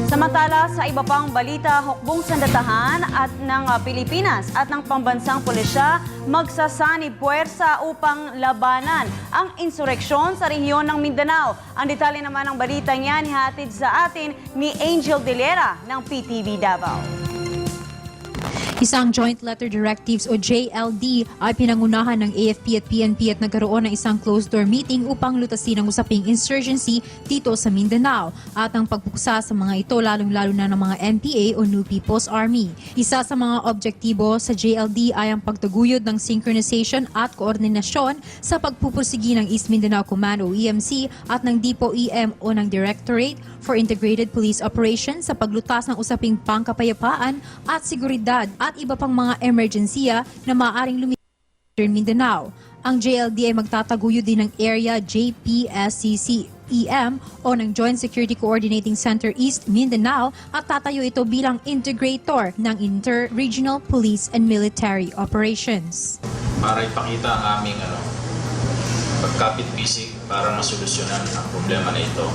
Samantala, sa iba pang balita, hukbong sandatahan at ng Pilipinas at ng pambansang pulisya magsasanib puwersa upang labanan ang insureksyon sa rehiyon ng Mindanao. Ang detalye naman ng balita niyan hihatid sa atin ni Angel Delera ng PTV Davao. Isang Joint Letter Directives o JLD ay pinangunahan ng AFP at PNP at nagkaroon ng isang closed-door meeting upang lutasin ang usaping insurgency dito sa Mindanao at ang pagpuksa sa mga ito lalong-lalo na ng mga NPA o New People's Army. Isa sa mga objektibo sa JLD ay ang pagtaguyod ng synchronization at koordinasyon sa pagpupursigi ng East Mindanao Command o EMC at ng DPO-EM o ng Directorate for Integrated Police Operations sa paglutas ng usaping pangkapayapaan at seguridad at iba pang mga emergensiya na maaaring lumitaw sa Mindanao. Ang JLD ay magtataguyod din ng Area JPSCC-EM o ng Joint Security Coordinating Center East Mindanao at tatayo ito bilang integrator ng Inter-Regional Police and Military Operations. Para ipakita ang aming pagkapit-bisig para masolusyonan ang problema na ito.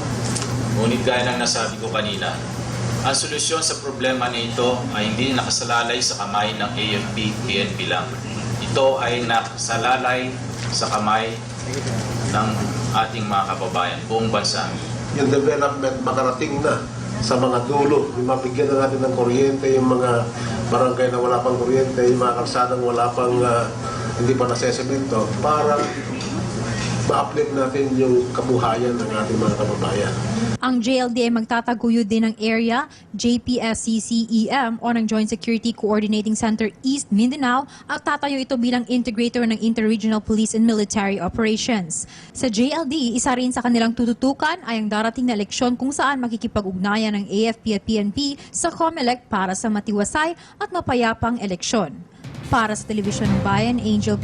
Ngunit gaya ng nasabi ko kanina, ang solusyon sa problema na ito ay hindi nakasalalay sa kamay ng AFP-PNP lang. Ito ay nakasalalay sa kamay ng ating mga kababayan, buong bansa. Yung development makarating na sa mga dulo, yung mabigyan na natin ng kuryente, yung mga barangay na wala pang kuryente, yung mga kalsadang wala pang hindi pa nasesemento, para ma-uplift natin yung kabuhayan ng ating mga kababayan. Ang JLD ay magtataguyod din ng Area JPSCC-EM o ng Joint Security Coordinating Center East Mindanao at tatayo ito bilang integrator ng Inter-Regional Police and Military Operations. Sa JLD, isa rin sa kanilang tututukan ay ang darating na eleksyon kung saan makikipag-ugnayan ng AFP at PNP sa COMELEC para sa matiwasay at mapayapang eleksyon. Para sa Telebisyon ng Bayan, Angel